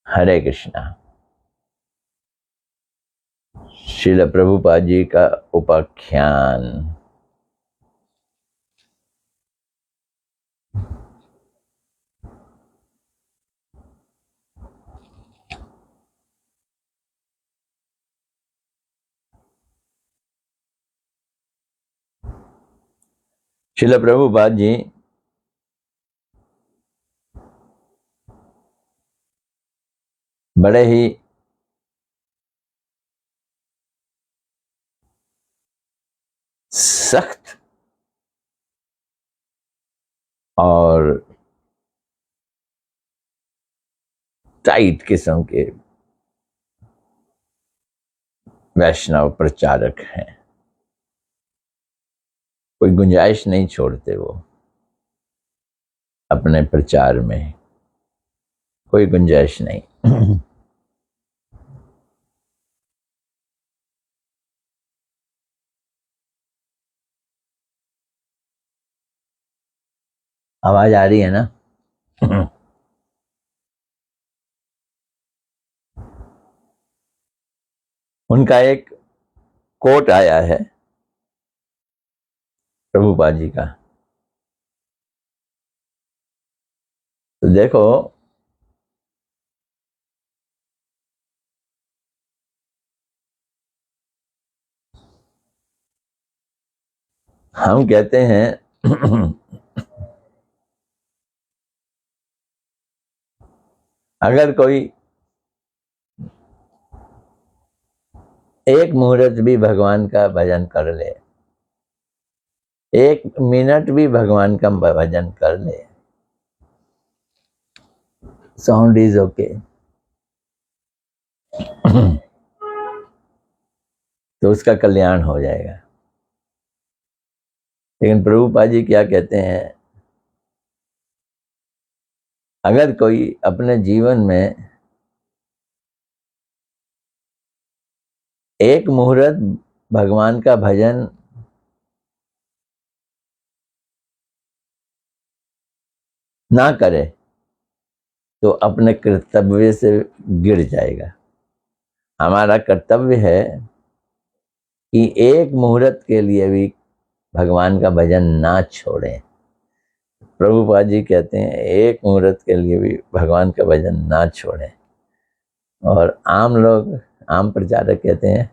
हरे कृष्णा। श्रील प्रभुपाद जी का उपाख्यान। श्रील प्रभुपाद जी बड़े ही सख्त और टाइट किस्म के वैष्णव प्रचारक हैं। कोई गुंजाइश नहीं छोड़ते वो अपने प्रचार में, कोई गुंजाइश नहीं। आवाज आ रही है ना? उनका एक कोट आया है प्रभुपाद जी का, तो देखो। हम कहते हैं अगर कोई एक मुहूर्त भी भगवान का भजन कर ले, एक मिनट भी भगवान का भजन कर ले, साउंड इज ओके, तो उसका कल्याण हो जाएगा। लेकिन प्रभुपाद जी क्या कहते हैं, अगर कोई अपने जीवन में एक मुहूर्त भगवान का भजन ना करे तो अपने कर्तव्य से गिर जाएगा। हमारा कर्तव्य है कि एक मुहूर्त के लिए भी भगवान का भजन ना छोड़ें। प्रभुपाद जी कहते हैं एक मुहूर्त के लिए भी भगवान का भजन ना छोड़ें। और आम लोग, आम प्रचारक कहते हैं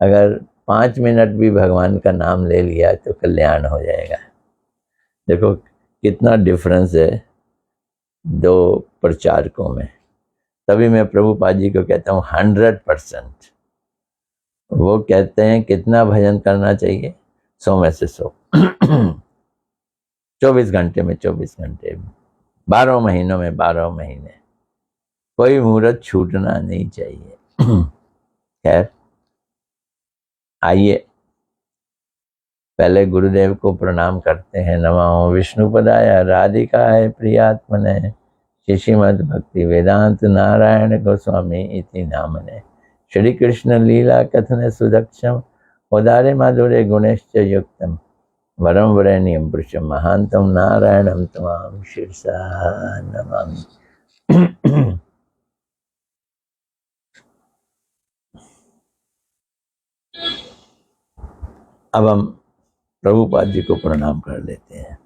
अगर 5 मिनट भी भगवान का नाम ले लिया तो कल्याण हो जाएगा। देखो कितना डिफरेंस है दो प्रचारकों में। तभी मैं प्रभुपाद जी को कहता हूँ 100%। वो कहते हैं कितना भजन करना चाहिए, 100 में से 100। 24 घंटे में 24 घंटे, 12 महीनों में 12 महीने, कोई मुहूर्त छूटना नहीं चाहिए। खैर, आइए पहले गुरुदेव को प्रणाम करते हैं। नमो विष्णुपदाय राधिकाय प्रियात्मने श्रीमद् भक्ति वेदांत नारायण गोस्वामी इति नामने। श्री कृष्ण लीला कथन सुदक्षम उदारे माधुर्य गुणश्च युक्तम वरम वरेण्यम पुरुषम महांतम नारायणम तमाम शीर्षा नमामि। अब हम प्रभुपाद जी को प्रणाम कर लेते हैं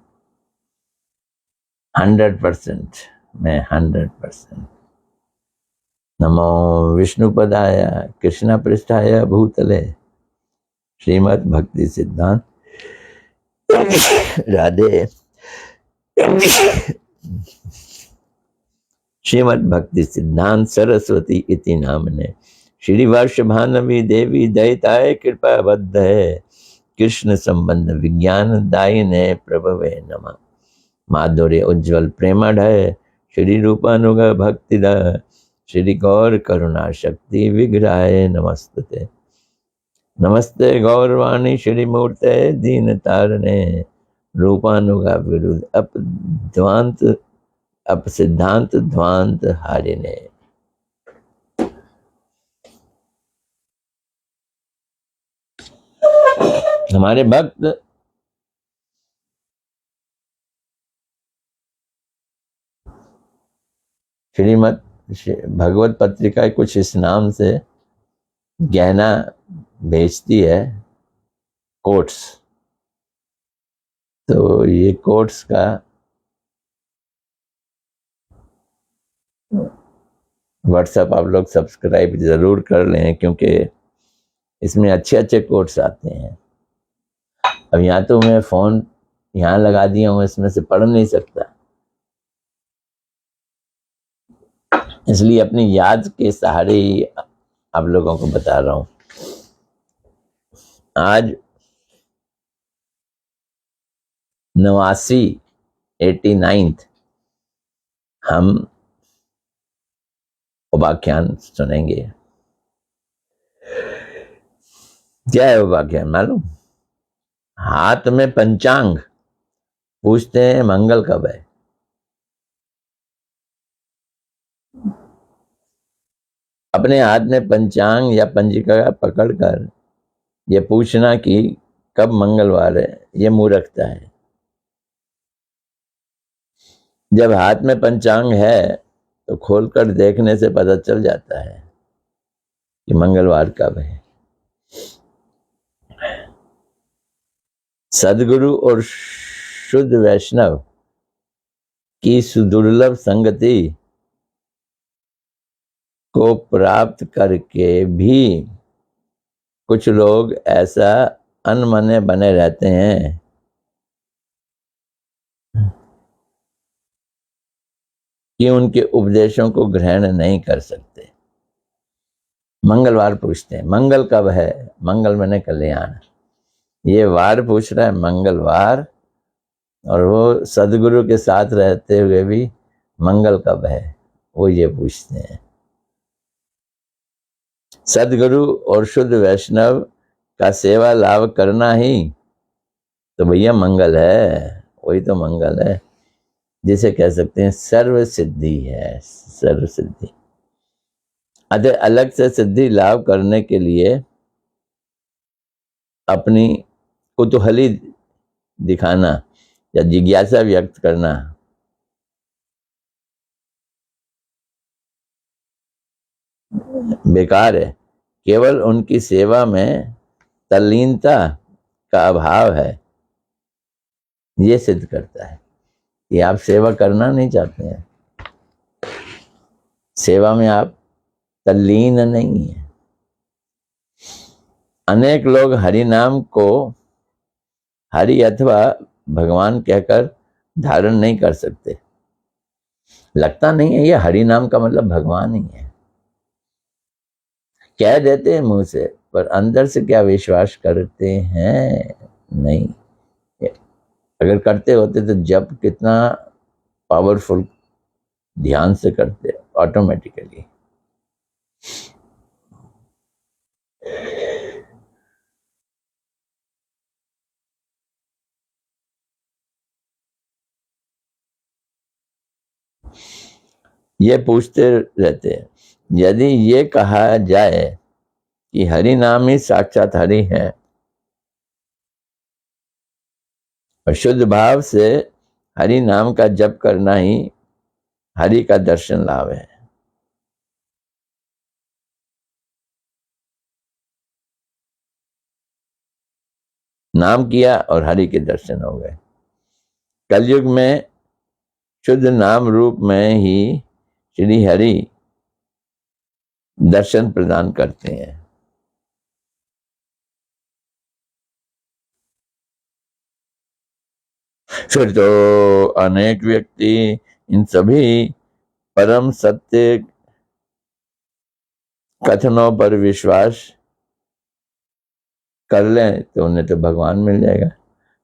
100% में 100%। नमो विष्णुपदाय कृष्ण पृष्ठाय भूतले श्रीमद् भक्ति सिद्धांत राधे श्रीमद् भक्ति सिद्धांत सरस्वती इति नामने श्री वर्ष भानवी देवी दयिताय कृपा बद्ध है कृष्ण संबंध विज्ञान दायिने प्रभवे नमः। माधुर्य उज्ज्वल प्रेमढ़ श्री रूपानुग भक्ति श्री गौर करुणा शक्ति विग्रहाय नमस्ते। नमस्ते गौरवाणी श्री मूर्ते दीन तारणे रूपानुगा विरुद्ध अपध्वांत अप सिद्धांत ध्वांत हारिने। हमारे भक्त श्रीमद् भगवत पत्रिका कुछ इस नाम से गहना बेचती है, कोट्स। तो ये कोट्स का व्हाट्सएप आप लोग सब्सक्राइब जरूर कर लें, क्योंकि इसमें अच्छे अच्छे कोट्स आते हैं। अब यहाँ तो मैं फोन यहाँ लगा दिया हूँ, इसमें से पढ़ नहीं सकता, इसलिए अपनी याद के सहारे ही आप लोगों को बता रहा हूँ। आज 89th हम उपाख्यान सुनेंगे। क्या है उपाख्यान मालूम? हाथ में पंचांग, पूछते हैं मंगल कब है। अपने हाथ में पंचांग या पंजिका पकड़कर ये पूछना कि कब मंगलवार है, ये मूर्खता है। जब हाथ में पंचांग है तो खोलकर देखने से पता चल जाता है कि मंगलवार कब है। सदगुरु और शुद्ध वैष्णव की सुदुर्लभ संगति को प्राप्त करके भी कुछ लोग ऐसा अनमने बने रहते हैं कि उनके उपदेशों को ग्रहण नहीं कर सकते। मंगलवार पूछते हैं, मंगल कब है? मंगल मैंने कल्याण, ये वार पूछ रहा है मंगलवार, और वो सदगुरु के साथ रहते हुए भी मंगल कब है वो ये पूछते हैं। सदगुरु और शुद्ध वैष्णव का सेवा लाभ करना ही तो भैया मंगल है, वही तो मंगल है, जिसे कह सकते हैं सर्व सिद्धि है। सर्व सिद्धि अतः अलग से सिद्धि लाभ करने के लिए अपनी कुतूहली दिखाना या जिज्ञासा व्यक्त करना बेकार है। केवल उनकी सेवा में तल्लीनता का अभाव है, ये सिद्ध करता है कि आप सेवा करना नहीं चाहते हैं, सेवा में आप तल्लीन नहीं है। अनेक लोग हरि नाम को हरि अथवा भगवान कहकर धारण नहीं कर सकते। लगता नहीं है ये हरि नाम का मतलब भगवान ही है, कह देते हैं मुंह से, पर अंदर से क्या विश्वास करते हैं? नहीं। अगर करते होते तो जब कितना पावरफुल ध्यान से करते ऑटोमेटिकली। ये पूछते रहते हैं, यदि ये कहा जाए कि हरि नाम ही साक्षात हरि है और शुद्ध भाव से हरि नाम का जप करना ही हरि का दर्शन लाभ है, नाम किया और हरि के दर्शन हो गए। कलयुग में शुद्ध नाम रूप में ही श्री हरि दर्शन प्रदान करते हैं। फिर तो अनेक व्यक्ति इन सभी परम सत्य कथनों पर विश्वास कर लें तो उन्हें तो भगवान मिल जाएगा।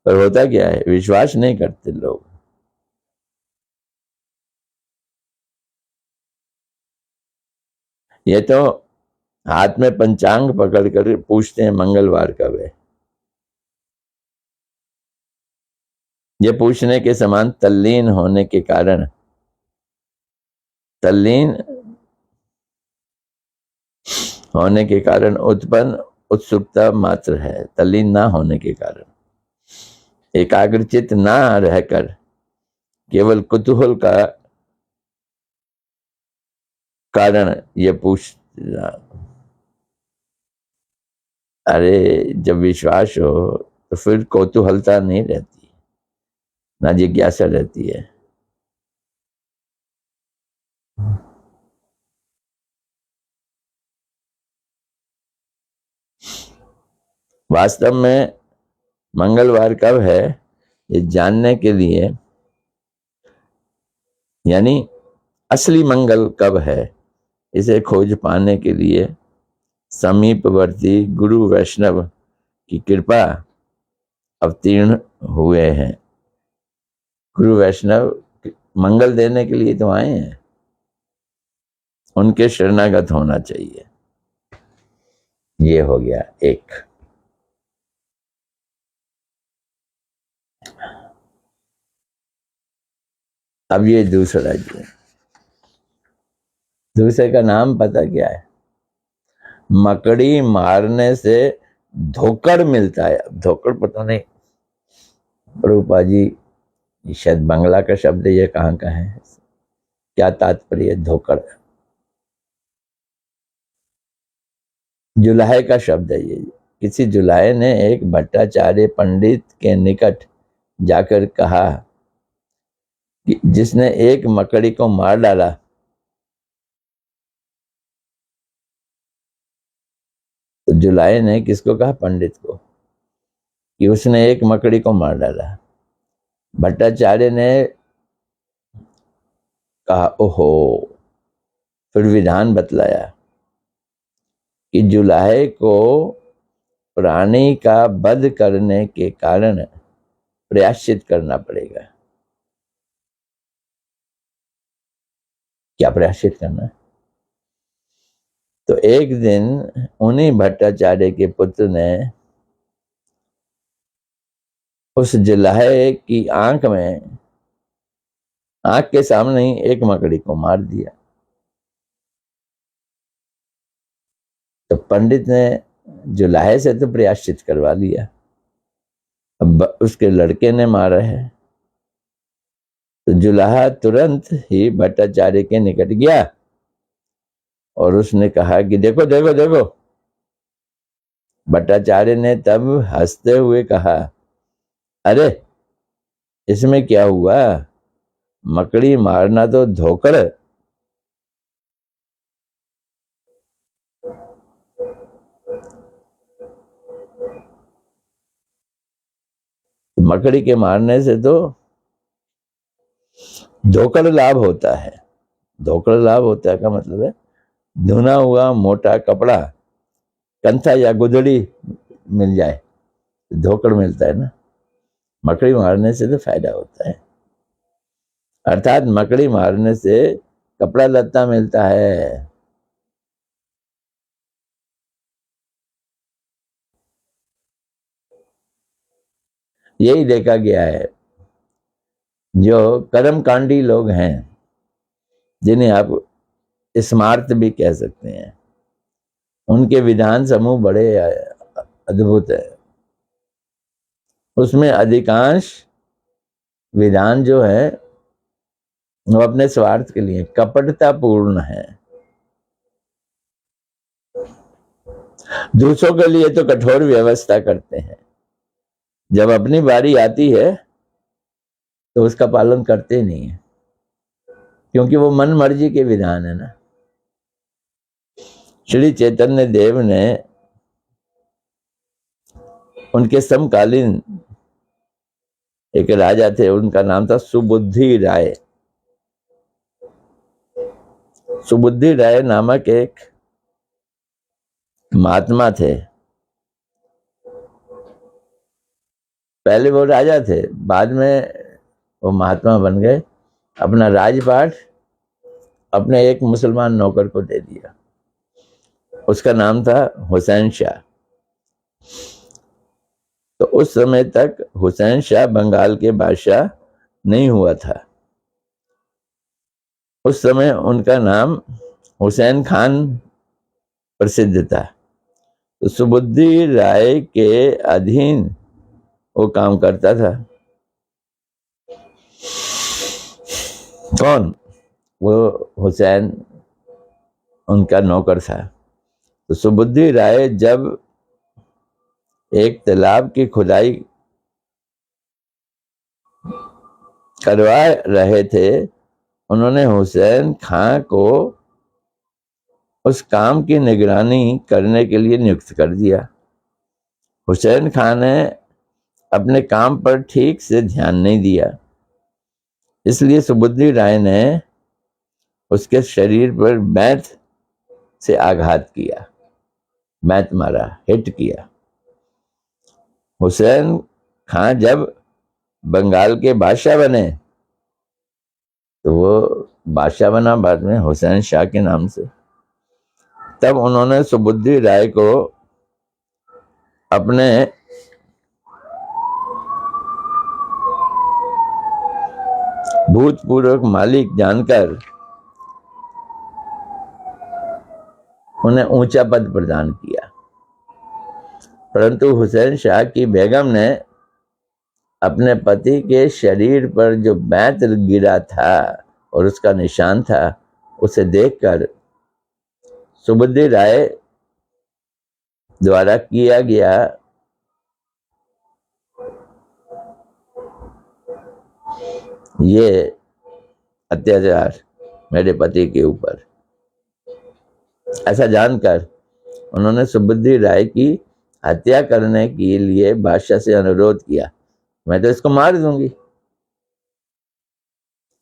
पर होता क्या है, विश्वास नहीं करते लोग। ये तो हाथ में पंचांग पकड़कर पूछते हैं मंगलवार कब है। ये पूछने के समान तल्लीन होने के कारण, तल्लीन होने के कारण उत्पन्न उत्सुकता मात्र है। तल्लीन ना होने के कारण, एकाग्रचित ना रहकर केवल कुतूहल का कारण ये पूछ, अरे जब विश्वास हो तो फिर कौतूहलता नहीं रहती, ना जिज्ञासा रहती है। वास्तव में मंगलवार कब है ये जानने के लिए, यानी असली मंगल कब है इसे खोज पाने के लिए समीपवर्ती गुरु वैष्णव की कृपा अवतीर्ण हुए हैं। गुरु वैष्णव मंगल देने के लिए तो आए हैं, उनके शरणागत होना चाहिए। ये हो गया एक। अब ये दूसरा जी, दूसरे का नाम पता क्या है? मकड़ी मारने से धोकर मिलता है। अब धोकर पता नहीं, प्रभुपा जी शायद बांग्ला का शब्द ये कहाँ का है, क्या तात्पर्य धोकर? जुलाहे का शब्द है ये। किसी जुलाहे ने एक भट्टाचार्य पंडित के निकट जाकर कहा कि जिसने एक मकड़ी को मार डाला तो जुलाहे ने किसको कहा? पंडित को, कि उसने एक मकड़ी को मार डाला। भट्टाचार्य ने कहा ओहो, फिर विधान बतलाया कि जुलाहे को प्राणी का वध करने के कारण प्रायश्चित करना पड़ेगा। क्या प्रायश्चित करना है? तो एक दिन उन्हीं भट्टाचार्य के पुत्र ने उस जुलाहे की आंख के सामने ही एक मकड़ी को मार दिया। तो पंडित ने जुलाहे से तो प्रायश्चित करवा लिया, अब उसके लड़के ने मारा है। तो जुलाहा तुरंत ही भट्टाचार्य के निकट गया और उसने कहा कि देखो देखो देखो। भट्टाचार्य ने तब हंसते हुए कहा, अरे इसमें क्या हुआ, मकड़ी मारना तो धोकर। मकड़ी के मारने से तो धोकर लाभ होता है। धोकर लाभ होता है का मतलब है धुना हुआ मोटा कपड़ा, कंथा या गुदड़ी मिल जाए तो धोकर मिलता है ना। मकड़ी मारने से तो फायदा होता है, अर्थात मकड़ी मारने से कपड़ा लत्ता मिलता है। यही देखा गया है। जो कर्मकांडी लोग हैं, जिन्हें आप स्मार्त भी कह सकते हैं, उनके विधान समूह बड़े अद्भुत है। उसमें अधिकांश विधान जो है वो अपने स्वार्थ के लिए कपटता पूर्ण है। दूसरों के लिए तो कठोर व्यवस्था करते हैं, जब अपनी बारी आती है तो उसका पालन करते नहीं है, क्योंकि वो मन मर्जी के विधान है ना। श्री चैतन्य देव ने उनके समकालीन एक राजा थे, उनका नाम था सुबुद्धि राय। सुबुद्धि राय नामक एक महात्मा थे। पहले वो राजा थे, बाद में वो महात्मा बन गए। अपना राजपाट अपने एक मुसलमान नौकर को दे दिया, उसका नाम था हुसैन शाह। तो उस समय तक हुसैन शाह बंगाल के बादशाह नहीं हुआ था। उस समय उनका नाम हुसैन खान प्रसिद्ध था। तो सुबुद्धि राय के अधीन वो काम करता था। कौन? वो हुसैन उनका नौकर था। तो सुबुद्धि राय जब एक तालाब की खुदाई करवा रहे थे, उन्होंने हुसैन खां को उस काम की निगरानी करने के लिए नियुक्त कर दिया। हुसैन खां ने अपने काम पर ठीक से ध्यान नहीं दिया, इसलिए सुबुद्धि राय ने उसके शरीर पर बैत से आघात किया, बैत मारा, हिट किया। हुसैन खां जब बंगाल के बादशाह बने तो वो बादशाह बना बाद में हुसैन शाह के नाम से। तब उन्होंने सुबुद्धि राय को अपने भूतपूर्व मालिक जानकर उन्हें ऊंचा पद प्रदान किया। परंतु हुसैन शाह की बेगम ने अपने पति के शरीर पर जो बैत गिरा था और उसका निशान था, उसे देखकर सुबुद्धि राय द्वारा किया गया ये अत्याचार मेरे पति के ऊपर, ऐसा जानकर उन्होंने सुबुद्धि राय की हत्या करने के लिए बादशाह से अनुरोध किया, मैं तो इसको मार दूंगी।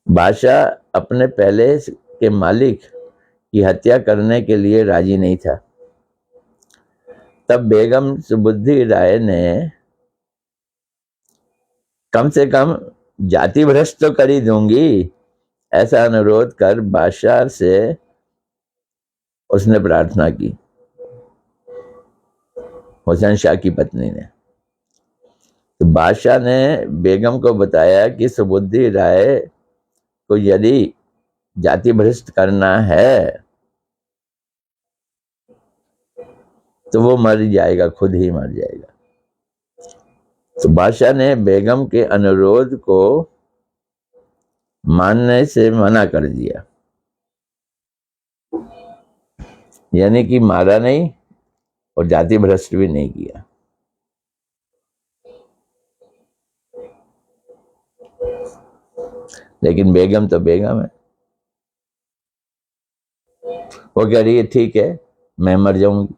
बादशाह अपने पहले के मालिक की हत्या करने के लिए राजी नहीं था। तब बेगम सुबुद्धि राय ने कम से कम जाति भ्रष्ट तो कर ही दूंगी, ऐसा अनुरोध कर बादशाह से उसने प्रार्थना की, हुसैन शाह की पत्नी ने। तो बादशाह ने बेगम को बताया कि सुबुद्धि राय को यदि जाति भ्रष्ट करना है तो वो मर जाएगा, खुद ही मर जाएगा। तो बादशाह ने बेगम के अनुरोध को मानने से मना कर दिया, यानी कि मारा नहीं और जाति भ्रष्ट भी नहीं किया। लेकिन बेगम तो बेगम है, वो कह रही है ठीक है मैं मर जाऊंगी।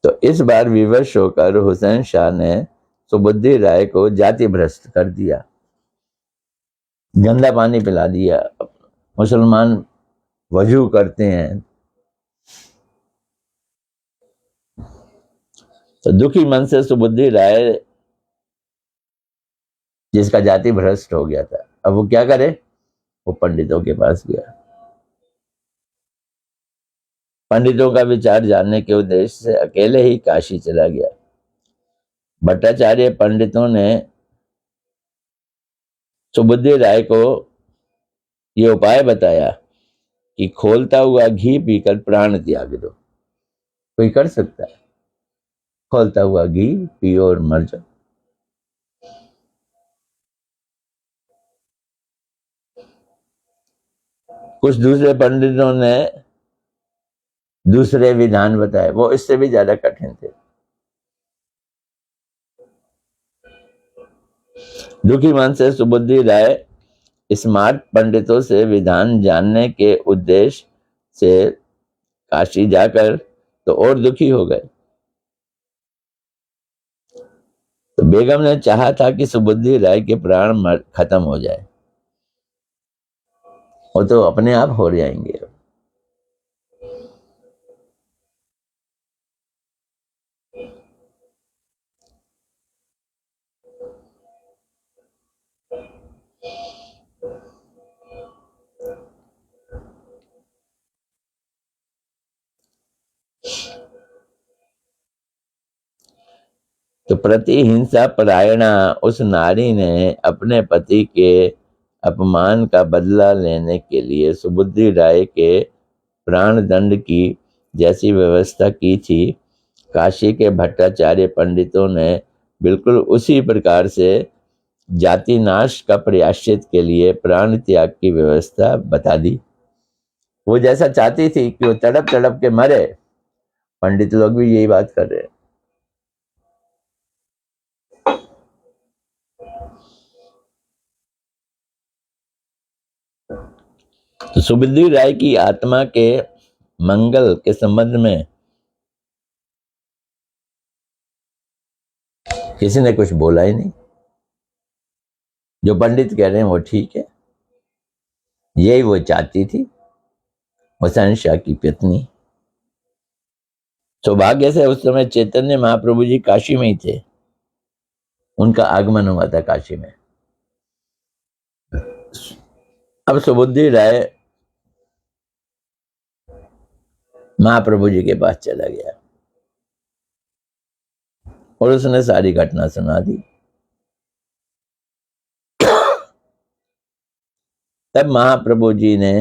तो इस बार विवश होकर हुसैन शाह ने सुबुद्धि राय को जाति भ्रष्ट कर दिया, गंदा पानी पिला दिया। मुसलमान वजू करते हैं तो दुखी मन से सुबुद्धि राय, जिसका जाति भ्रष्ट हो गया था, अब वो क्या करे, वो पंडितों के पास गया। पंडितों का विचार जानने के उद्देश्य से अकेले ही काशी चला गया। भट्टाचार्य पंडितों ने सुबुद्धि राय को ये उपाय बताया कि खोलता हुआ घी पीकर प्राण त्याग दो। कोई कर सकता है, खोलता हुआ घी पियो और मर जाओ। कुछ दूसरे पंडितों ने दूसरे विधान बताए, वो इससे भी ज्यादा कठिन थे। दुखी मन से सुबुद्धि राय स्मार्ट पंडितों से विधान जानने के उद्देश्य से काशी जाकर तो और दुखी हो गए। तो बेगम ने चाहा था कि सुबुद्धि राय के प्राण खत्म हो जाए, वो तो अपने आप हो जाएंगे। तो प्रतिहिंसा परायणा उस नारी ने अपने पति के अपमान का बदला लेने के लिए सुबुद्धि राय के प्राण दंड की जैसी व्यवस्था की थी, काशी के भट्टाचार्य पंडितों ने बिल्कुल उसी प्रकार से जाति नाश का प्रायश्चित के लिए प्राण त्याग की व्यवस्था बता दी। वो जैसा चाहती थी कि वो तड़प तड़प के मरे, पंडित लोग भी यही बात कर रहे हैं। तो सुबुद्धि राय की आत्मा के मंगल के संबंध में किसी ने कुछ बोला ही नहीं। जो पंडित कह रहे हैं वो ठीक है, यही वो चाहती थी, हुसैन शाह की पत्नी। सौभाग्य से उस समय चैतन्य महाप्रभु जी काशी में ही थे, उनका आगमन हुआ था काशी में। अब सुबुद्धि राय महाप्रभु जी के पास चला गया और उसने सारी घटना सुना दी। तब महाप्रभु जी ने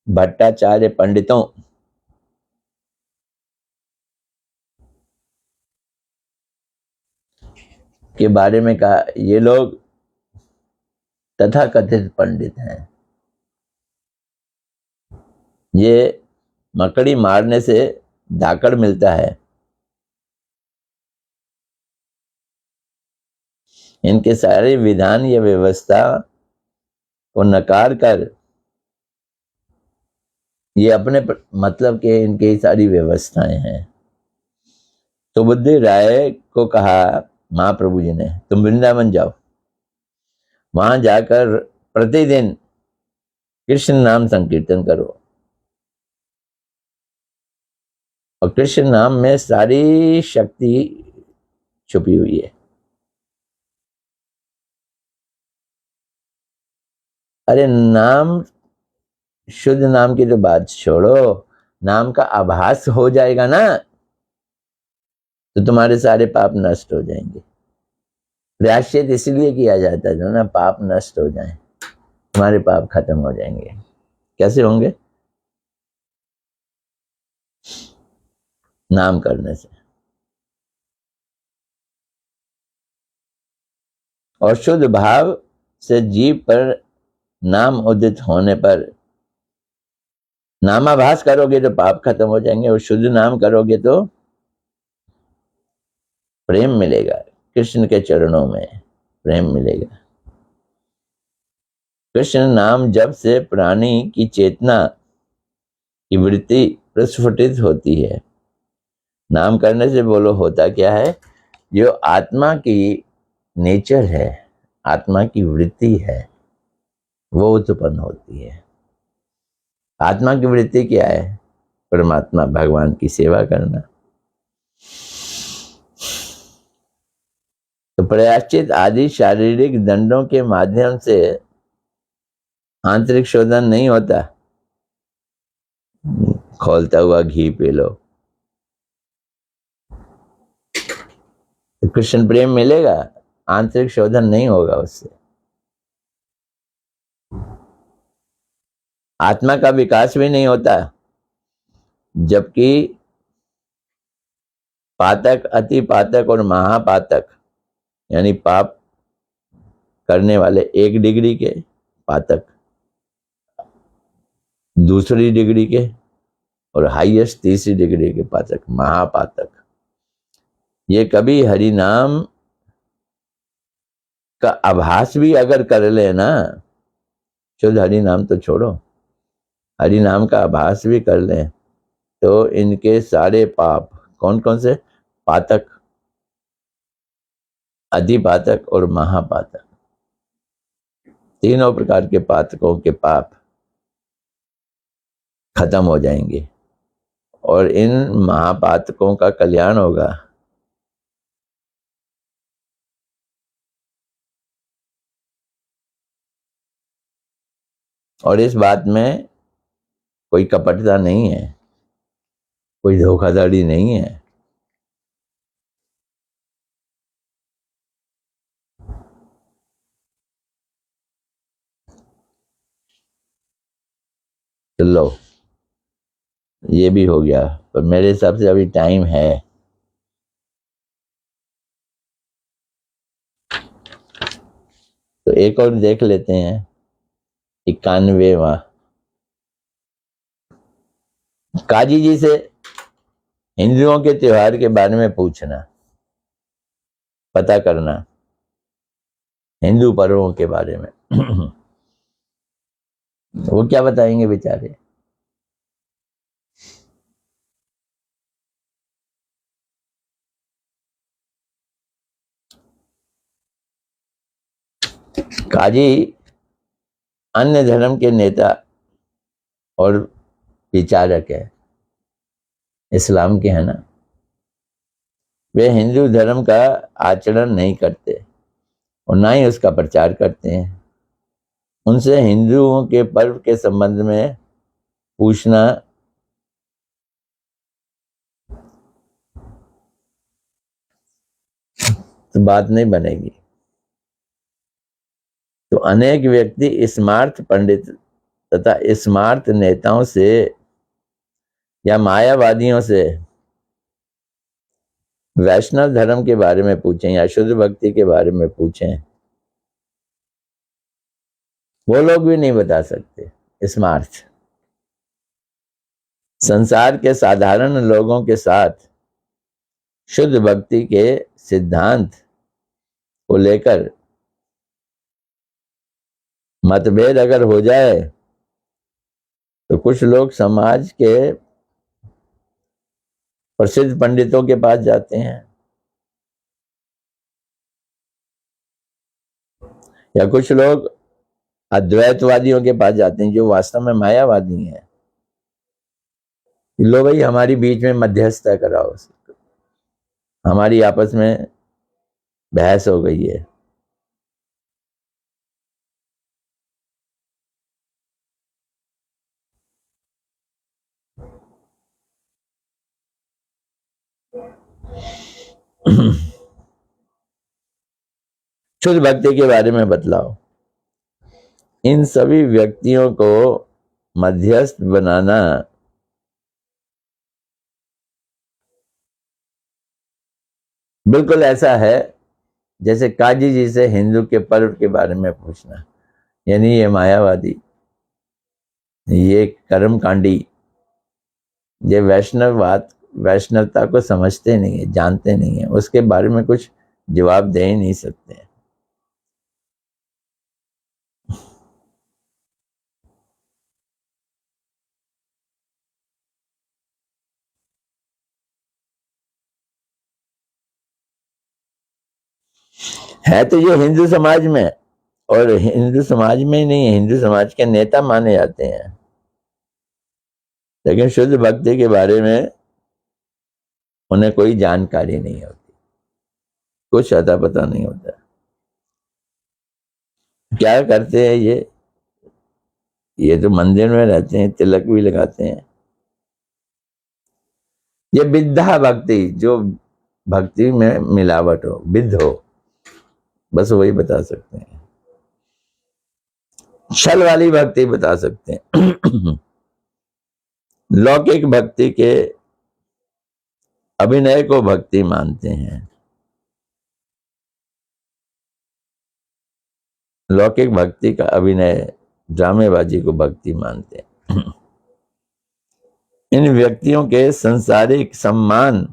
भट्टाचार्य पंडितों के बारे में कहा, ये लोग तथाकथित पंडित हैं, ये मकड़ी मारने से धाकड़ मिलता है, इनके सारे विधान या व्यवस्था को नकार कर ये अपने मतलब के इनकी सारी व्यवस्थाएं हैं। तो बुद्धि राय को कहा महाप्रभु जी ने, तुम वृंदावन जाओ, वहां जाकर प्रतिदिन कृष्ण नाम संकीर्तन करो, और कृष्ण नाम में सारी शक्ति छुपी हुई है। अरे नाम, शुद्ध नाम की तो बात छोड़ो, नाम का आभास हो जाएगा ना तो तुम्हारे सारे पाप नष्ट हो जाएंगे। प्रायश्चित इसलिए किया जाता है जो ना पाप नष्ट हो जाए, तुम्हारे पाप खत्म हो जाएंगे। कैसे होंगे? नाम करने से। और शुद्ध भाव से जीव पर नाम उदित होने पर नामाभास करोगे तो पाप खत्म हो जाएंगे, और शुद्ध नाम करोगे तो प्रेम मिलेगा, कृष्ण के चरणों में प्रेम मिलेगा। कृष्ण नाम जप से प्राणी की चेतना की वृत्ति प्रस्फुटित होती है। नाम करने से बोलो होता क्या है, जो आत्मा की नेचर है, आत्मा की वृत्ति है, वो उत्पन्न होती है। आत्मा की वृत्ति क्या है? परमात्मा भगवान की सेवा करना। तो प्रायश्चित आदि शारीरिक दंडों के माध्यम से आंतरिक शोधन नहीं होता। खौलता हुआ घी पी लो तो कृष्ण प्रेम मिलेगा, आंतरिक शोधन नहीं होगा उससे। आत्मा का विकास भी नहीं होता, जबकि पातक, अति पातक और महापातक यानी पाप करने वाले 1 डिग्री के पातक, दूसरी डिग्री के, और हाईएस्ट 3री डिग्री के पातक महापातक, ये कभी हरि नाम का आभास भी अगर कर ले ना, शुद्ध हरि नाम तो छोड़ो, हरि नाम का आभास भी कर ले तो इनके सारे पाप, कौन कौन से? पातक, अधिपातक और महापातक, तीनों प्रकार के पातकों के पाप खत्म हो जाएंगे और इन महापातकों का कल्याण होगा। और इस बात में कोई कपटता नहीं है, कोई धोखाधड़ी नहीं है। चलो ये भी हो गया, पर मेरे हिसाब से अभी टाइम है। तो एक और देख लेते हैं, 91वां। काजी जी से हिंदुओं के त्योहार के बारे में पूछना, पता करना, हिंदू पर्वों के बारे में। वो क्या बताएंगे बेचारे। काजी अन्य धर्म के नेता और विचारक है, इस्लाम के हैं ना। वे हिंदू धर्म का आचरण नहीं करते और ना ही उसका प्रचार करते हैं। उनसे हिंदुओं के पर्व के संबंध में पूछना तो बात नहीं बनेगी। तो अनेक व्यक्ति स्मार्ट पंडित तथा स्मार्ट नेताओं से या मायावादियों से वैष्णव धर्म के बारे में पूछें या शुद्ध भक्ति के बारे में पूछें, वो लोग भी नहीं बता सकते। स्मार्ट संसार के साधारण लोगों के साथ शुद्ध भक्ति के सिद्धांत को लेकर मतभेद अगर हो जाए तो कुछ लोग समाज के प्रसिद्ध पंडितों के पास जाते हैं या कुछ लोग अद्वैतवादियों के पास जाते हैं जो वास्तव में मायावादी हैं। लो भाई हमारी बीच में मध्यस्थता कराओ, हमारी आपस में बहस हो गई है। शुद्ध भक्ति के बारे में बतलाओ। इन सभी व्यक्तियों को मध्यस्थ बनाना बिल्कुल ऐसा है जैसे काजी जी से हिंदू के पर्व के बारे में पूछना। यानी ये मायावादी, ये कर्मकांडी, ये वैष्णवता को समझते नहीं है, जानते नहीं है, उसके बारे में कुछ जवाब दे ही नहीं सकते। है तो ये हिंदू समाज में, और हिंदू समाज में ही नहीं है, हिंदू समाज के नेता माने जाते हैं, लेकिन शुद्ध भक्ति के बारे में उन्हें कोई जानकारी नहीं होती, कुछ अता पता नहीं होता। क्या करते हैं ये तो मंदिर में रहते हैं, तिलक भी लगाते हैं। ये विद्या भक्ति, जो भक्ति में मिलावट हो, विद्ध हो, बस वही बता सकते हैं। छल वाली भक्ति बता सकते हैं। लौकिक भक्ति के अभिनय को भक्ति मानते हैं। लौकिक भक्ति का अभिनय, ड्रामेबाजी को भक्ति मानते हैं। इन व्यक्तियों के संसारिक सम्मान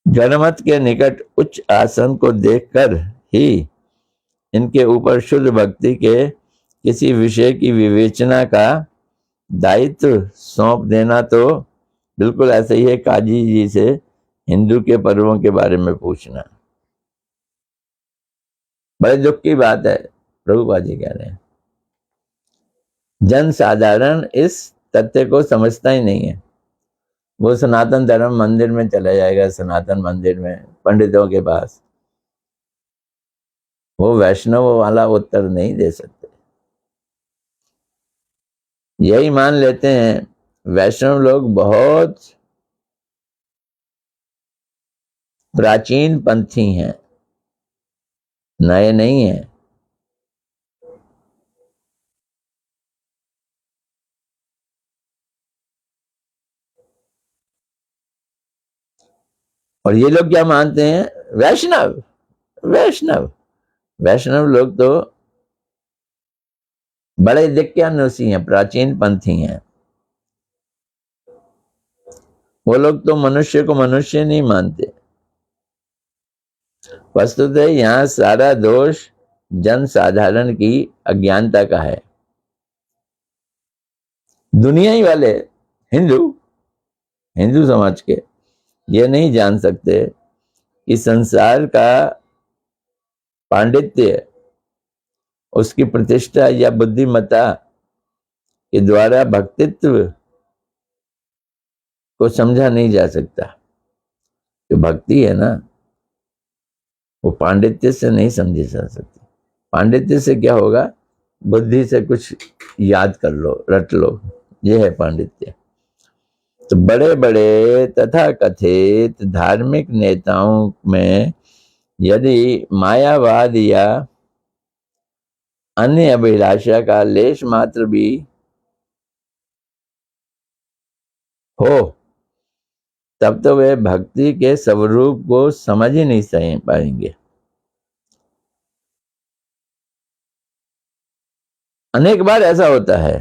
जनमत के निकट उच्च आसन को देखकर ही इनके ऊपर शुद्ध भक्ति के किसी विषय की विवेचना का दायित्व सौंप देना तो बिल्कुल ऐसे ही है काजी जी से हिंदू के पर्वों के बारे में पूछना। बड़े दुख की बात है, प्रभुपाद जी कह रहे हैं, जन साधारण इस तथ्य को समझता ही नहीं है। वो सनातन धर्म मंदिर में चला जाएगा, सनातन मंदिर में पंडितों के पास, वो वैष्णव वाला उत्तर नहीं दे सकते। यही मान लेते हैं वैष्णव लोग बहुत प्राचीन पंथी हैं, नए नहीं हैं। और ये लोग क्या मानते हैं, वैष्णव वैष्णव वैष्णव लोग तो बड़े दिक्यानुसी हैं, प्राचीन पंथी हैं। वो लोग तो मनुष्य को मनुष्य नहीं मानते। वस्तुतः यहाँ सारा दोष जन साधारण की अज्ञानता का है। दुनिया ही वाले हिंदू हिंदू समाज के ये नहीं जान सकते कि संसार का पांडित्य, उसकी प्रतिष्ठा या बुद्धिमत्ता के द्वारा भक्तित्व को समझा नहीं जा सकता। जो भक्ति है ना, वो पांडित्य से नहीं समझी जा सकती। पांडित्य से क्या होगा? बुद्धि से कुछ याद कर लो, रट लो, ये है पांडित्य। तो बड़े बड़े तथा कथित धार्मिक नेताओं में यदि मायावाद या अन्य अभिलाषा का लेश मात्र भी हो, तब तो वे भक्ति के स्वरूप को समझ ही नहीं पाएंगे। अनेक बार ऐसा होता है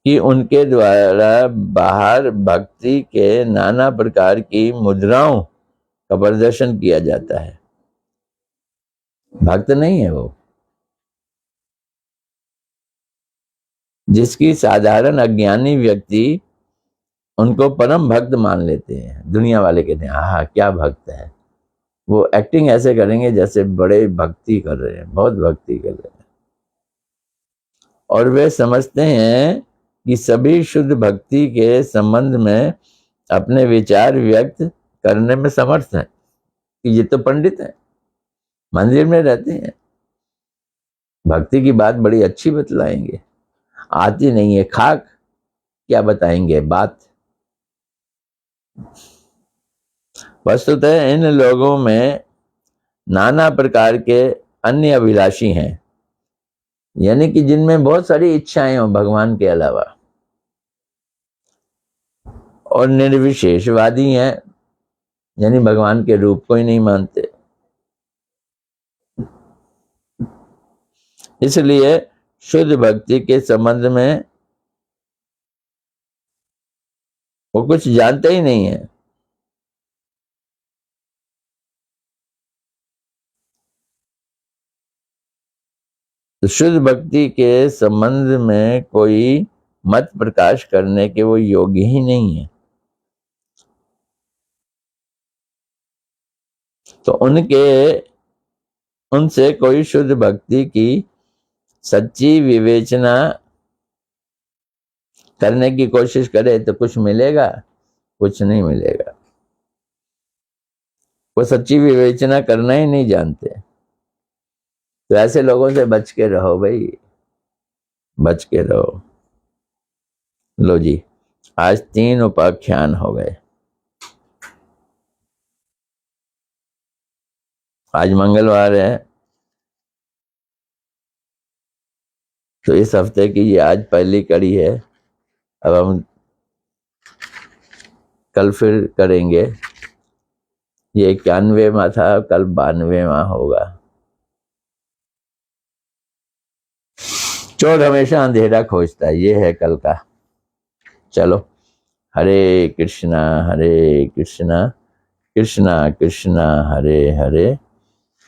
कि उनके द्वारा बाहर भक्ति के नाना प्रकार की मुद्राओं का प्रदर्शन किया जाता है। भक्त नहीं है वो। जिसकी साधारण अज्ञानी व्यक्ति उनको परम भक्त मान लेते हैं। दुनिया वाले कहते हैं हाँ क्या भक्त है। वो एक्टिंग ऐसे करेंगे जैसे बड़े भक्ति कर रहे हैं, बहुत भक्ति कर रहे हैं। और वे समझते हैं कि सभी शुद्ध भक्ति के संबंध में अपने विचार व्यक्त करने में समर्थ हैं। कि ये तो पंडित हैं, मंदिर में रहते हैं, भक्ति की बात बड़ी अच्छी बतलाएंगे। आती नहीं है खाक, क्या बताएंगे बात। वस्तुतः इन लोगों में नाना प्रकार के अन्य अभिलाषी हैं, यानी कि जिनमें बहुत सारी इच्छाएं हो भगवान के अलावा, और निर्विशेषवादी हैं, यानी भगवान के रूप को ही नहीं मानते। इसलिए शुद्ध भक्ति के संबंध में वो कुछ जानते ही नहीं है। तो शुद्ध भक्ति के संबंध में कोई मत प्रकाश करने के वो योग्य ही नहीं है। तो उनसे कोई शुद्ध भक्ति की सच्ची विवेचना करने की कोशिश करे तो कुछ मिलेगा? कुछ नहीं मिलेगा। वो सच्ची विवेचना करना ही नहीं जानते। तो ऐसे लोगों से बच के रहो भाई, बच के रहो। लो जी, आज 3 उपाख्यान हो गए। आज मंगलवार है, तो इस हफ्ते की ये आज पहली कड़ी है। अब हम कल फिर करेंगे। ये 91वां था, कल 92वां होगा। चोर हमेशा अंधेरा खोजता है, ये है कल का। चलो, हरे कृष्णा कृष्णा कृष्णा हरे हरे,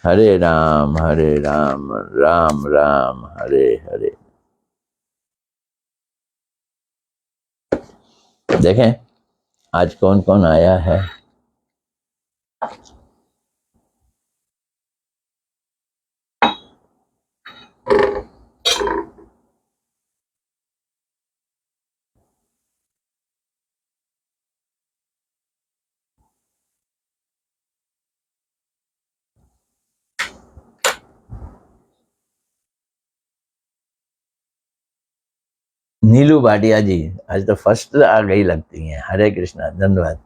हरे राम राम राम हरे हरे। देखें आज कौन कौन आया है। नीलू भाटिया जी आज तो फर्स्ट आ गई लगती हैं। हरे कृष्णा, धन्यवाद।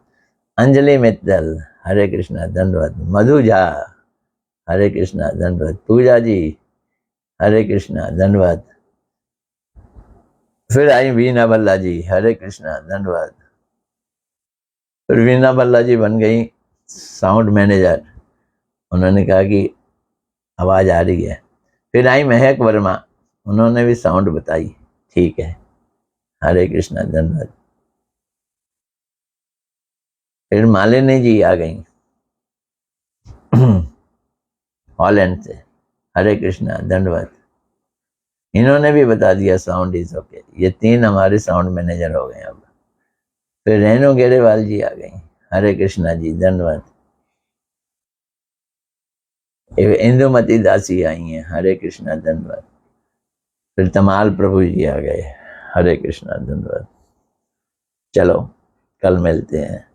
अंजलि मित्तल, हरे कृष्णा, धन्यवाद। मधु झा, हरे कृष्णा, धन्यवाद। पूजा जी, हरे कृष्णा, धन्यवाद। फिर आई वीना बल्ला जी, हरे कृष्णा, धन्यवाद। फिर वीना बल्ला जी बन गई साउंड मैनेजर, उन्होंने कहा कि आवाज़ आ रही है। फिर आई महक वर्मा, उन्होंने भी साउंड बताई, ठीक है, हरे कृष्णा, धन्यवाद। फिर मालिनी जी आ गई हॉलैंड से, हरे कृष्णा, धन्यवाद। इन्होंने भी बता दिया साउंड इज ओके। ये 3 हमारे साउंड मैनेजर हो गए अब। फिर रेणु गेरेवाल जी आ गई, हरे कृष्णा जी, धन्यवाद। इंदुमती दासी आई हैं, हरे कृष्णा, धन्यवाद। फिर तमाल प्रभु जी आ गए, हरे कृष्णा, धन्यवाद। चलो कल मिलते हैं।